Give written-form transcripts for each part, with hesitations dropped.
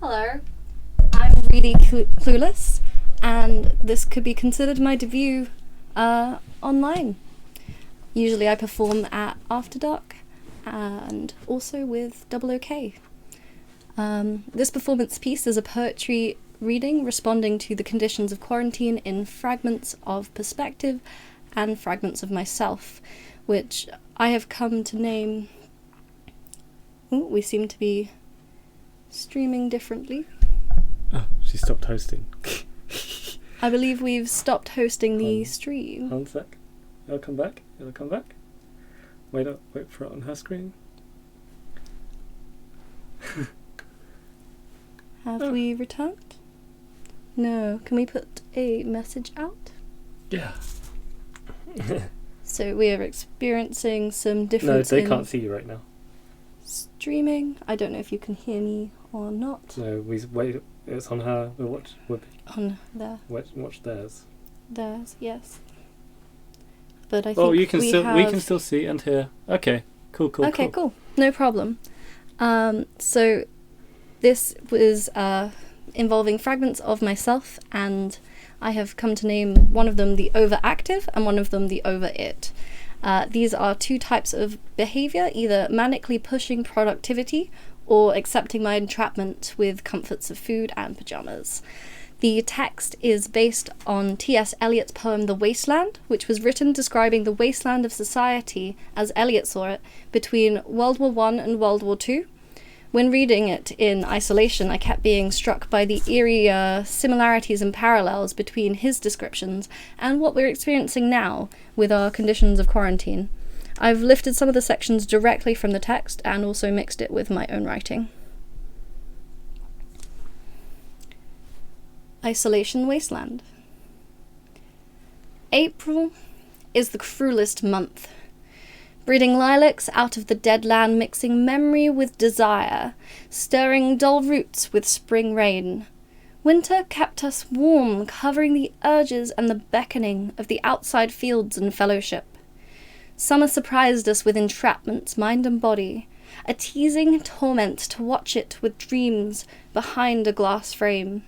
Hello, I'm really clueless, and this could be considered my debut online. Usually I perform at After Dark, and also with Double OK. This performance piece is a poetry reading responding to the conditions of quarantine in fragments of perspective and fragments of myself, which I have come to name... Ooh, we seem to be streaming differently. Oh, she stopped hosting. I believe we've stopped hosting the stream. One sec. It'll come back. Wait for it on her screen. Have we returned? No. Can we put a message out? Yeah. So we are experiencing some difference. No, they can't see you right now. Streaming. I don't know if you can hear me or not. No, wait. It's on her. We'll watch. On there. Watch theirs. Theirs, yes. But I think we can still see and hear. Okay. Cool. Okay, cool. No problem. So this was involving fragments of myself, and I have come to name one of them the overactive and one of them the over it. These are two types of behaviour, either manically pushing productivity or accepting my entrapment with comforts of food and pyjamas. The text is based on T.S. Eliot's poem The Wasteland, which was written describing the wasteland of society, as Eliot saw it, between World War I and World War II. When reading it in isolation, I kept being struck by the eerie similarities and parallels between his descriptions and what we're experiencing now with our conditions of quarantine. I've lifted some of the sections directly from the text and also mixed it with my own writing. Isolation Wasteland. April is the cruelest month. Breeding lilacs out of the dead land, mixing memory with desire, stirring dull roots with spring rain. Winter kept us warm, covering the urges and the beckoning of the outside fields and fellowship. Summer surprised us with entrapments, mind and body, a teasing torment to watch it with dreams behind a glass frame,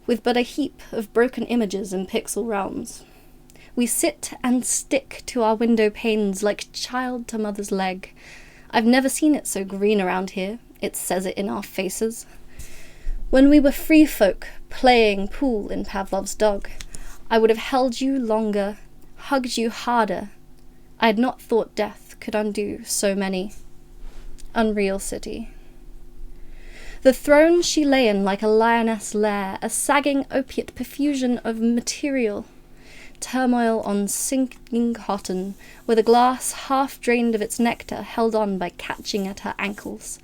with but a heap of broken images in pixel realms. We sit and stick to our window panes like child to mother's leg. I've never seen it so green around here, it says it in our faces. When we were free folk, playing pool in Pavlov's dog, I would have held you longer, hugged you harder. I had not thought death could undo so many. Unreal City. The throne she lay in like a lioness lair, a sagging opiate profusion of material. Turmoil on sinking cotton, with a glass half drained of its nectar held on by catching at her ankles.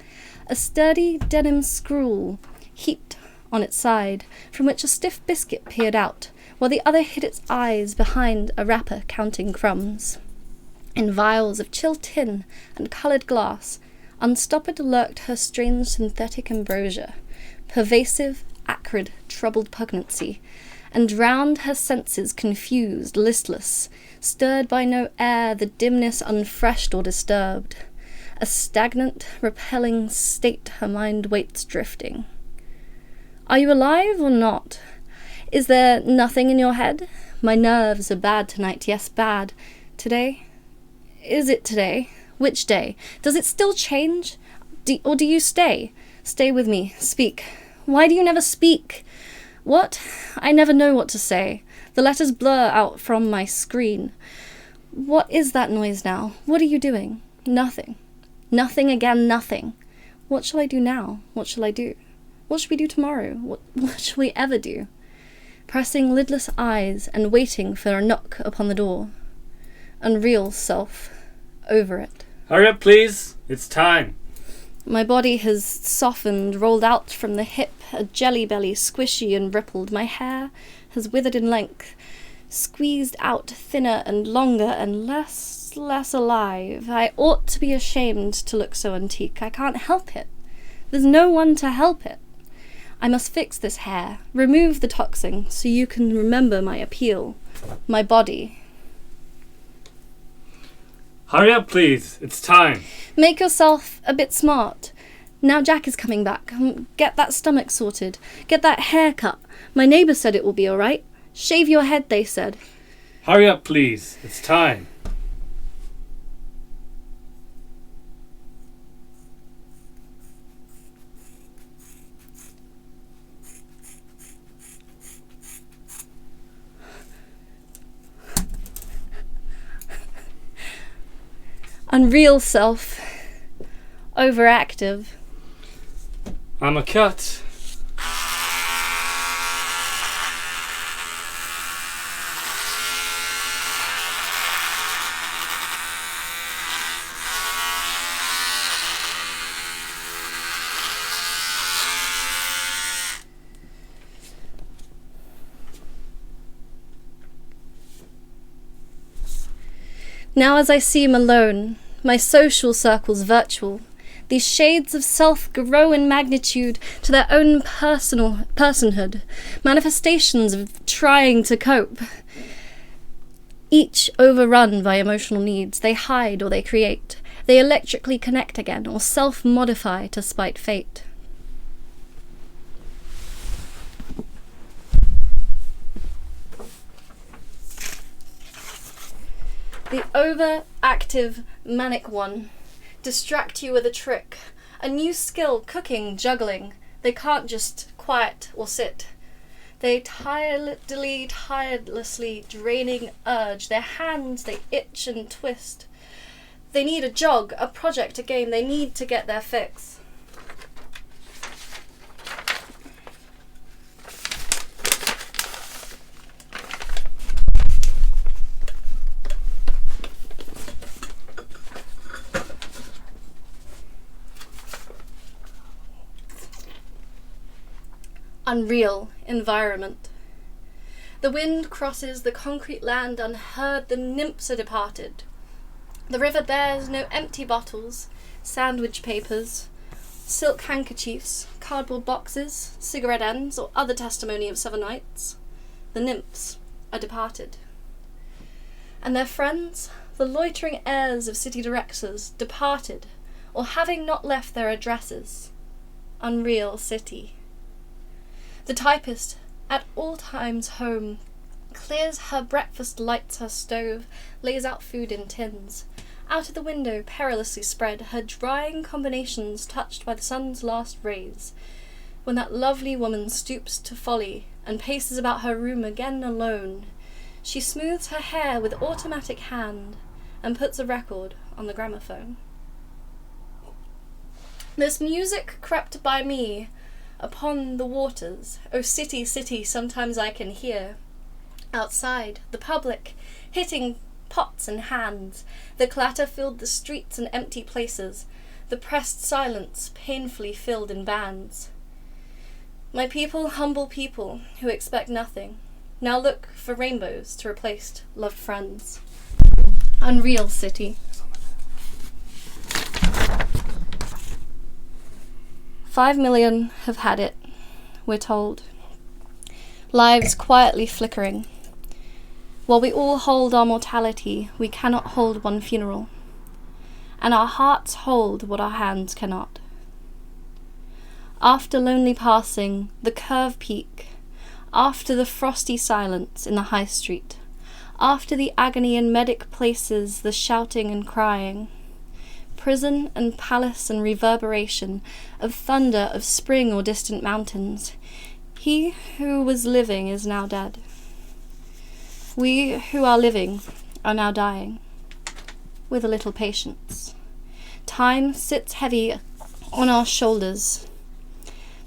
A sturdy denim scroll heaped on its side, from which a stiff biscuit peered out, while the other hid its eyes behind a wrapper counting crumbs. In vials of chill tin and coloured glass, unstoppered lurked her strange synthetic ambrosia, pervasive, acrid, troubled pugnancy, and drowned her senses confused, listless, stirred by no air, the dimness unfreshed or disturbed. A stagnant, repelling state her mind waits drifting. Are you alive or not? Is there nothing in your head? My nerves are bad tonight, yes, bad. Today? Is it today? Which day? Does it still change? Or do you stay? Stay with me. Speak. Why do you never speak? What? I never know what to say. The letters blur out from my screen. What is that noise now? What are you doing? Nothing. Nothing again, nothing. What shall I do now? What shall I do? What shall we do tomorrow? What shall we ever do? Pressing lidless eyes and waiting for a knock upon the door. Unreal self. Over it. Hurry up, please. It's time. My body has softened, rolled out from the hip, a jelly belly, squishy and rippled. My hair has withered in length, squeezed out thinner and longer and less alive. I ought to be ashamed to look so antique. I can't help it. There's no one to help it. I must fix this hair, remove the toxin, so you can remember my appeal, my body. Hurry up, please. It's time. Make yourself a bit smart. Now Jack is coming back. Get that stomach sorted. Get that hair cut. My neighbour said it will be all right. Shave your head, they said. Hurry up, please. It's time. Unreal self. Overactive. I'm a cut. Now as I seem alone, my social circles virtual, these shades of self grow in magnitude to their own personhood, manifestations of trying to cope. Each overrun by emotional needs, they hide or they create. They electrically connect again or self-modify to spite fate. The overactive manic one distract you with a trick, a new skill, cooking, juggling. They can't just quiet or sit. They tirelessly draining urge. Their hands, they itch and twist. They need a jog, a project, a game. They need to get their fix. Unreal environment. The wind crosses the concrete land unheard, the nymphs are departed. The river bears no empty bottles, sandwich papers, silk handkerchiefs, cardboard boxes, cigarette ends, or other testimony of summer nights. The nymphs are departed. And their friends, the loitering heirs of city directors, departed, or having not left their addresses. Unreal city. The typist, at all times home, clears her breakfast, lights her stove, lays out food in tins. Out of the window, perilously spread, her drying combinations touched by the sun's last rays. When that lovely woman stoops to folly and paces about her room again alone, she smooths her hair with automatic hand and puts a record on the gramophone. This music crept by me upon the waters. Oh, city, city, sometimes I can hear. Outside, the public, hitting pots and hands. The clatter filled the streets and empty places. The pressed silence, painfully filled in bands. My people, humble people, who expect nothing, now look for rainbows to replace loved friends. Unreal city. 5 million have had it, we're told. Lives quietly flickering. While we all hold our mortality, we cannot hold one funeral. And our hearts hold what our hands cannot. After lonely passing, the curve peak, after the frosty silence in the high street, after the agony in medic places, the shouting and crying, prison and palace and reverberation of thunder of spring or distant mountains. He who was living is now dead. We who are living are now dying. With a little patience. Time sits heavy on our shoulders,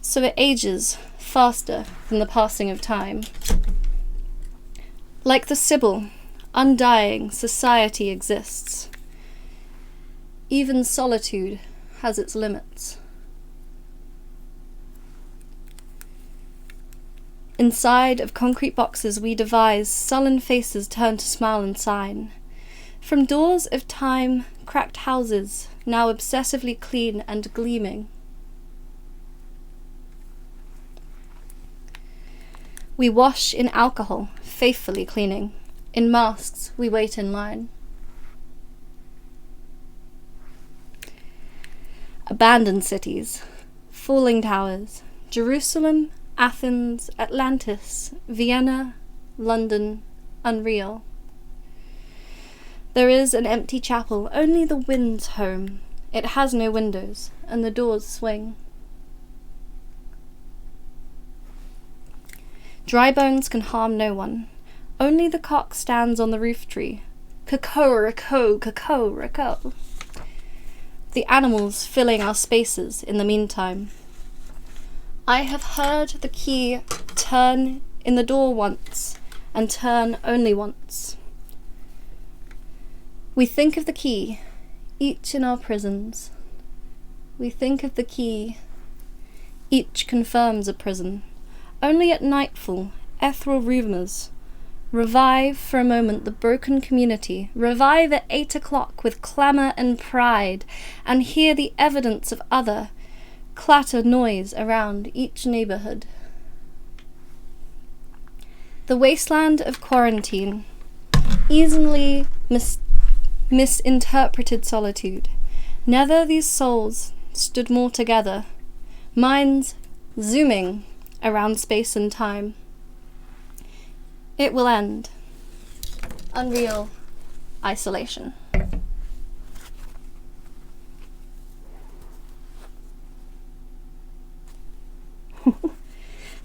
so it ages faster than the passing of time. Like the Sibyl, undying, society exists. Even solitude has its limits. Inside of concrete boxes we devise, sullen faces turn to smile and sign. From doors of time, cracked houses, now obsessively clean and gleaming. We wash in alcohol, faithfully cleaning. In masks we wait in line. Abandoned cities, falling towers, Jerusalem, Athens, Atlantis, Vienna, London, unreal. There is an empty chapel, only the wind's home. It has no windows, and the doors swing. Dry bones can harm no one. Only the cock stands on the roof tree. Caco-raco, caco-raco. The animals filling our spaces in the meantime. I have heard the key turn in the door once, and turn only once. We think of the key, each in our prisons. We think of the key, each confirms a prison. Only at nightfall, ethereal rumours revive for a moment the broken community, revive at 8 o'clock with clamour and pride, and hear the evidence of other clatter noise around each neighbourhood. The wasteland of quarantine, easily misinterpreted solitude. Never these souls stood more together, minds zooming around space and time. It will end. Unreal isolation.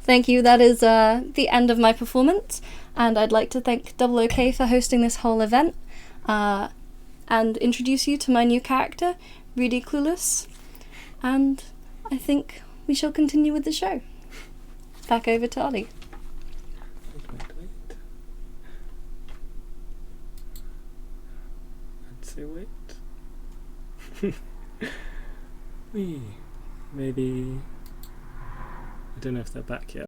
Thank you. That is the end of my performance, and I'd like to thank Double OK for hosting this whole event, and introduce you to my new character, Rudy Clueless, and I think we shall continue with the show. Back over to Ollie. I'd say wait. Maybe. I don't know if they're back yet.